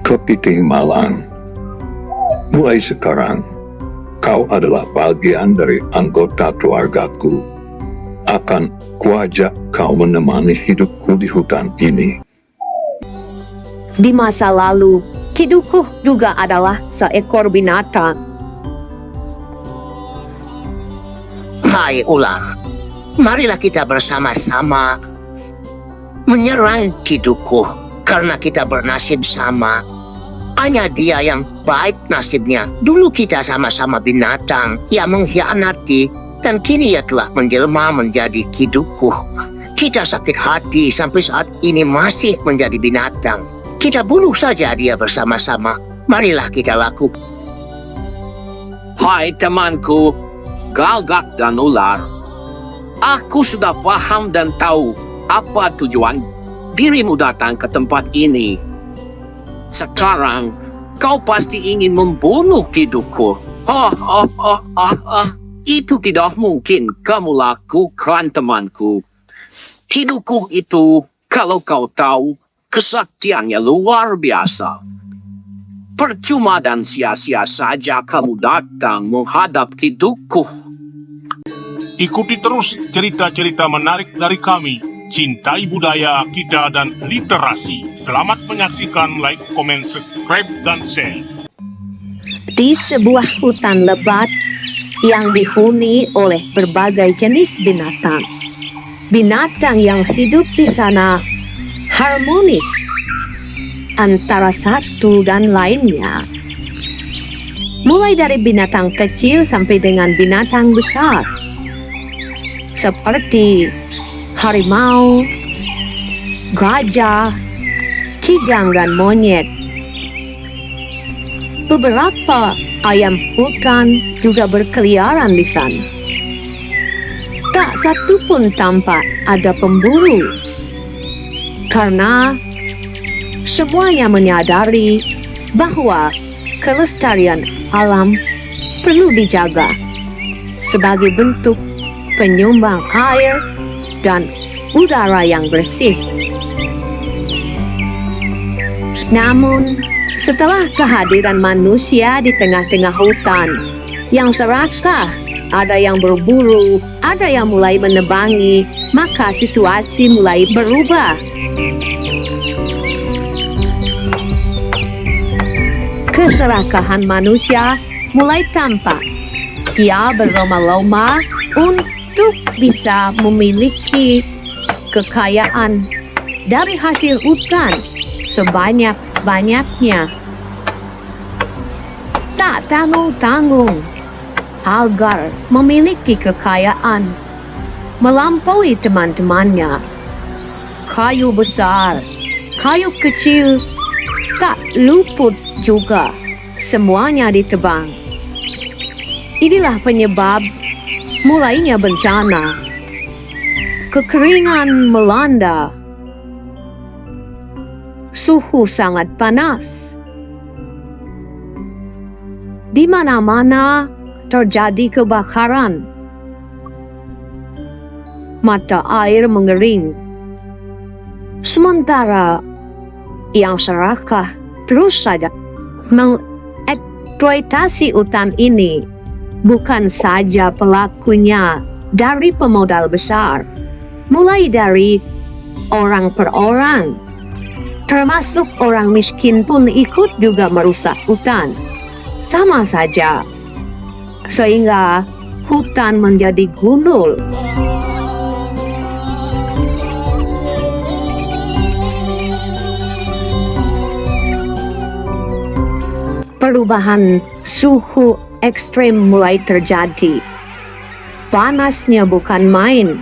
Kepiting Malang, mulai sekarang kau adalah bagian dari anggota keluargaku. Akan kuajak kau menemani hidupku di hutan ini. Di masa lalu, Kidukuh juga adalah seekor binatang. Hai ular, marilah kita bersama-sama menyerang Kidukuh karena kita bernasib sama. Hanya dia yang baik nasibnya. Dulu kita sama-sama binatang yang mengkhianati, dan kini ia telah menjelma menjadi Kidukuh. Kita sakit hati sampai saat ini masih menjadi binatang. Kita bunuh saja dia bersama-sama. Marilah kita lakukan. Hai temanku, Galgak dan Ular. Aku sudah paham dan tahu apa tujuan dirimu datang ke tempat ini. Sekarang, kau pasti ingin membunuh Kidukuh. Itu tidak mungkin kamu lakukan, temanku. Kidukuh itu, kalau kau tahu, kesaktiannya luar biasa. Percuma dan sia-sia saja kamu datang menghadap Kidukuh. Ikuti terus cerita-cerita menarik dari kami. Cintai budaya kita dan literasi. Selamat menyaksikan, like, komen, subscribe, dan share. Di sebuah hutan lebat yang dihuni oleh berbagai jenis binatang. Binatang yang hidup di sana harmonis antara satu dan lainnya. Mulai dari binatang kecil sampai dengan binatang besar. Seperti harimau, gajah, kijang, dan monyet. Beberapa ayam hutan juga berkeliaran di sana. Tak satu pun tampak ada pemburu, karena semuanya menyadari bahwa kelestarian alam perlu dijaga sebagai bentuk penyumbang air dan udara yang bersih. Namun, setelah kehadiran manusia di tengah-tengah hutan yang serakah, ada yang berburu, ada yang mulai menebangi, maka situasi mulai berubah. Keserakahan manusia mulai tampak. Dia berlomba-lomba untuk bisa memiliki kekayaan dari hasil hutan sebanyak-banyaknya. Tak tanggung-tanggung agar memiliki kekayaan melampaui teman-temannya. Kayu besar, kayu kecil, tak luput juga, semuanya ditebang. Inilah penyebab mulainya bencana. Kekeringan melanda. Suhu sangat panas. Di mana-mana terjadi kebakaran. Mata air mengering. Sementara yang serakah terus saja mengeksploitasi hutan ini. Bukan saja pelakunya dari pemodal besar, mulai dari orang per orang, termasuk orang miskin pun ikut juga merusak hutan. Sama saja, sehingga hutan menjadi gundul. Perubahan suhu ekstrem mulai terjadi. Panasnya bukan main.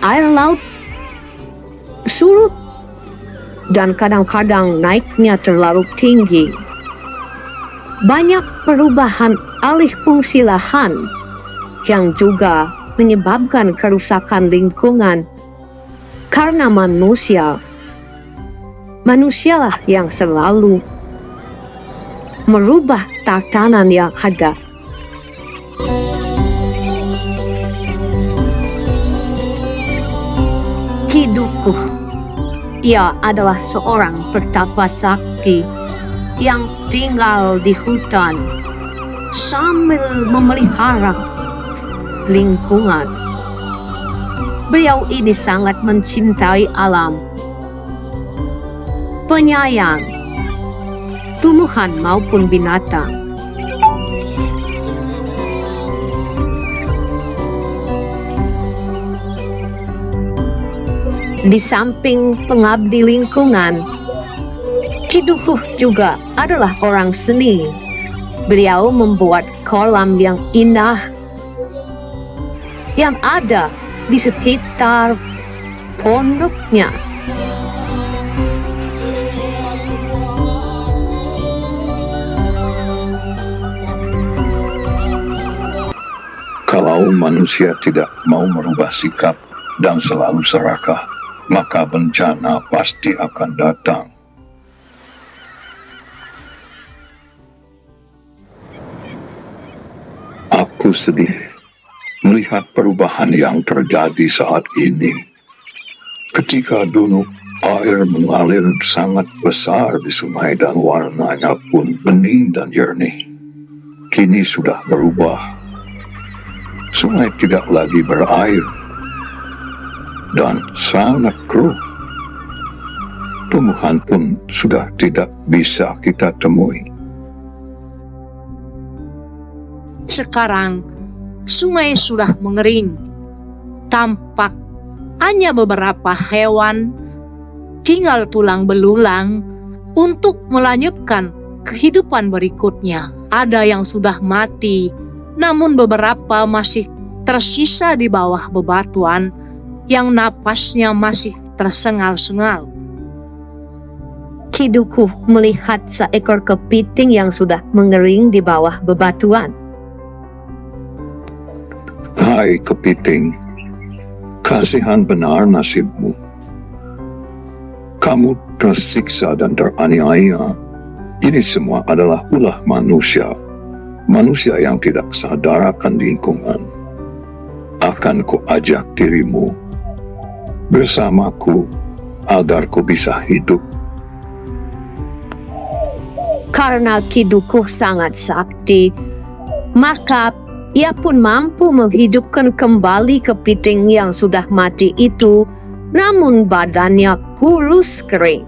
Air laut surut dan kadang-kadang naiknya terlalu tinggi. Banyak perubahan alih fungsi lahan yang juga menyebabkan kerusakan lingkungan karena manusia. Manusialah yang selalu merubah tatanan yang ada. Kidukuh Ia adalah seorang pertapa sakti yang tinggal di hutan sambil memelihara lingkungan. Beliau ini sangat mencintai alam, penyayang tumbuhan maupun binatang. Di samping pengabdi lingkungan, Ki Dukuh juga adalah orang seni. Beliau membuat kolam yang indah yang ada di sekitar pondoknya. Kalau manusia tidak mau merubah sikap dan selalu serakah, maka bencana pasti akan datang. Aku sedih melihat perubahan yang terjadi saat ini. Ketika dulu air mengalir sangat besar di sungai dan warnanya pun bening dan jernih, kini sudah berubah. Sungai tidak lagi berair dan sangat keruh. Tumbuhan pun sudah tidak bisa kita temui. Sekarang sungai sudah mengering. Tampak hanya beberapa hewan tinggal tulang belulang untuk melanjutkan kehidupan berikutnya. Ada yang sudah mati, namun beberapa masih tersisa di bawah bebatuan yang napasnya masih tersengal-sengal. Ki Dukuh melihat seekor kepiting yang sudah mengering di bawah bebatuan. Hai kepiting, kasihan benar nasibmu. Kamu tersiksa dan teraniaya. Ini semua adalah ulah manusia. Manusia yang tidak sadar akan lingkungan. Akan kuajak dirimu bersamaku agar ku bisa hidup. Karena Ki Dukuh sangat sakti, maka ia pun mampu menghidupkan kembali kepiting yang sudah mati itu, namun badannya kurus kering.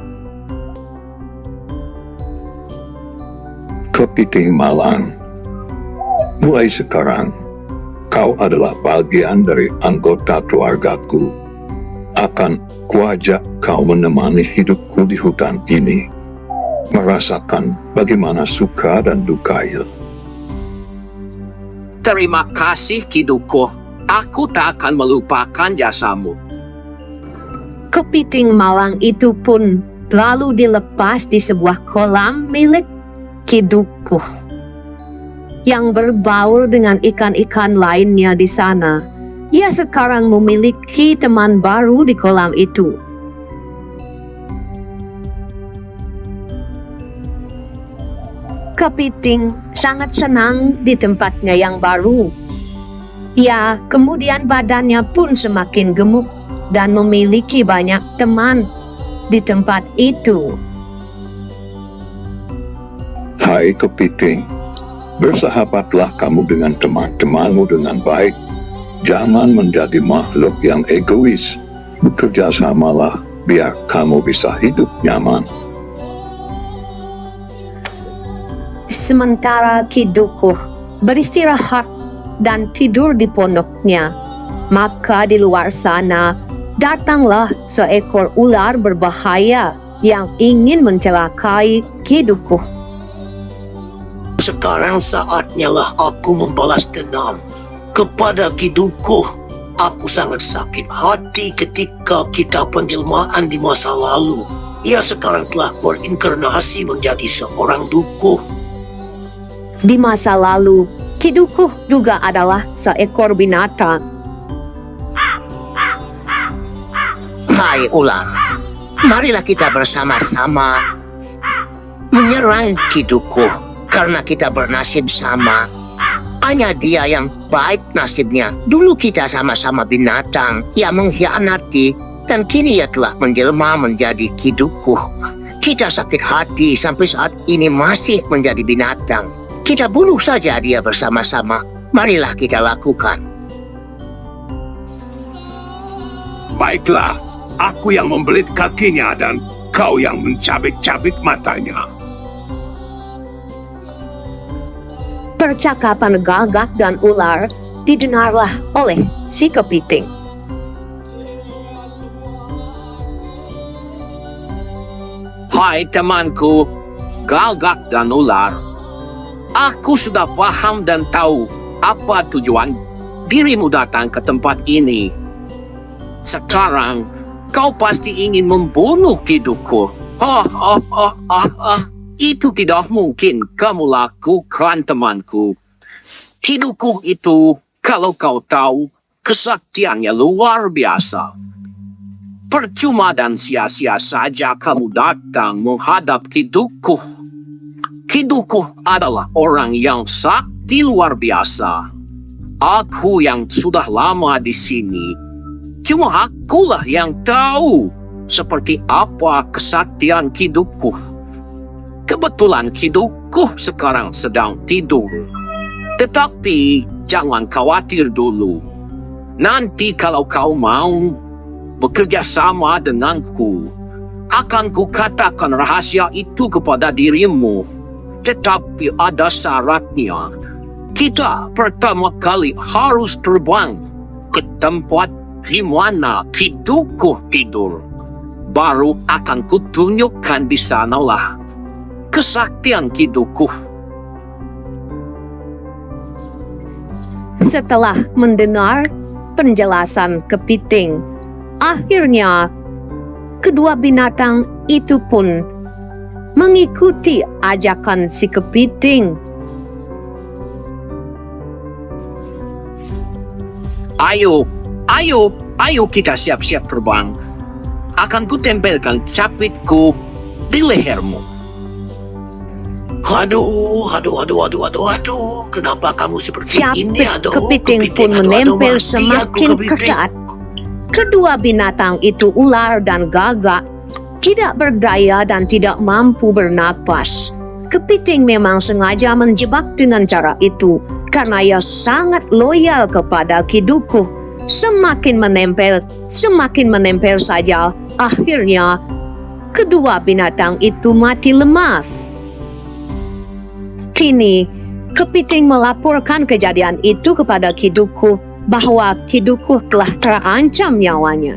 Kepiting malang, mulai sekarang kau adalah bagian dari anggota keluargaku. Akan kuajak kau menemani hidupku di hutan ini, merasakan bagaimana suka dan dukanya. Terima kasih Ki Dukuh. Aku tak akan melupakan jasamu. Kepiting malang itu pun lalu dilepas di sebuah kolam milik Ki Dukuh yang berbaur dengan ikan-ikan lainnya di sana. Ia sekarang memiliki teman baru di kolam itu. Kepiting sangat senang di tempatnya yang baru. Ya, kemudian badannya pun semakin gemuk dan memiliki banyak teman di tempat itu. Hai kepiting, bersahabatlah kamu dengan teman-temanmu dengan baik. Jangan menjadi makhluk yang egois. Bekerja samalah biar kamu bisa hidup nyaman. Sementara Ki Dukuh beristirahat dan tidur di pondoknya, maka di luar sana datanglah seekor ular berbahaya yang ingin mencelakai Ki Dukuh. Sekarang saatnya lah aku membalas dendam kepada Ki Dukuh. Aku sangat sakit hati ketika kita penjelmaan di masa lalu. Ia sekarang telah berinkarnasi menjadi seorang dukuh. Di masa lalu, Ki Dukuh juga adalah seekor binatang. Hai ular, marilah kita bersama-sama menyerang Ki Dukuh. Karena kita bernasib sama. Hanya dia yang baik nasibnya. Dulu kita sama-sama binatang yang mengkhianati Dan kini ia telah menjelma menjadi Kidukuh. Kita sakit hati sampai saat ini masih menjadi binatang. Kita bunuh saja dia bersama-sama. Marilah kita lakukan. Baiklah, aku yang membelit kakinya dan kau yang mencabik-cabik matanya. Percakapan gagak dan ular didengarlah oleh si kepiting. Hai temanku, gagak dan ular. Aku sudah paham dan tahu apa tujuan dirimu datang ke tempat ini. Sekarang, kau pasti ingin membunuh Kidukuh. Itu tidak mungkin kamu lakukan, temanku. Kidukuh itu, kalau kau tahu, kesaktiannya luar biasa. Percuma dan sia-sia saja kamu datang menghadap Kidukuh. Kidukuh adalah orang yang sakti luar biasa. Aku yang sudah lama di sini, cuma akulah yang tahu seperti apa kesaktian Kidukuh. Kebetulan Kidukuh sekarang sedang tidur. Tetapi jangan khawatir dulu. Nanti kalau kau mau bekerja sama denganku, akan kukatakan rahasia itu kepada dirimu. Tetapi ada syaratnya. Kita pertama kali harus terbang ke tempat di mana Kidukuh tidur. Baru akan kutunjukkan di sanalah kesaktian Kidukuh. Setelah mendengar penjelasan kepiting, akhirnya kedua binatang itu pun mengikuti ajakan si kepiting. Ayo kita siap-siap terbang. Akan kutempelkan capitku di lehermu. Aduh, kenapa kamu seperti ini? Capit kepiting pun menempel semakin ketat. Kedua binatang itu, ular dan gagak, tidak berdaya dan tidak mampu bernapas. Kepiting memang sengaja menjebak dengan cara itu karena ia sangat loyal kepada Kidukuh. Semakin menempel saja, akhirnya kedua binatang itu mati lemas. Kini, kepiting melaporkan kejadian itu kepada Kidukuh bahwa Kidukuh telah terancam nyawanya.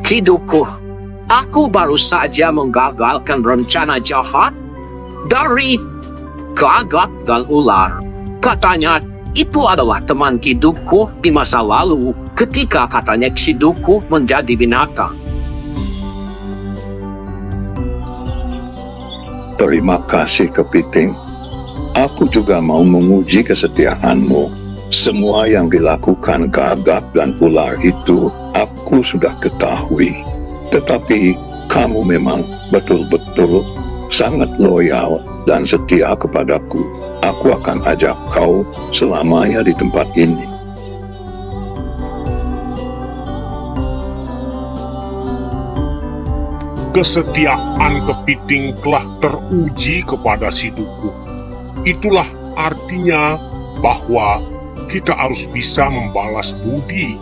Kidukuh, aku baru saja menggagalkan rencana jahat dari gagak dan ular. Katanya itu adalah teman Kidukuh di masa lalu ketika katanya Kidukuh menjadi binatang. Terima kasih kepiting. Aku juga mau menguji kesetiaanmu. Semua yang dilakukan gagak dan ular itu aku sudah ketahui. Tetapi kamu memang betul-betul sangat loyal dan setia kepadaku. Aku akan ajak kau selamanya di tempat ini. Kesetiaan kepiting telah teruji kepada si Dukuh. Itulah artinya bahwa kita harus bisa membalas budi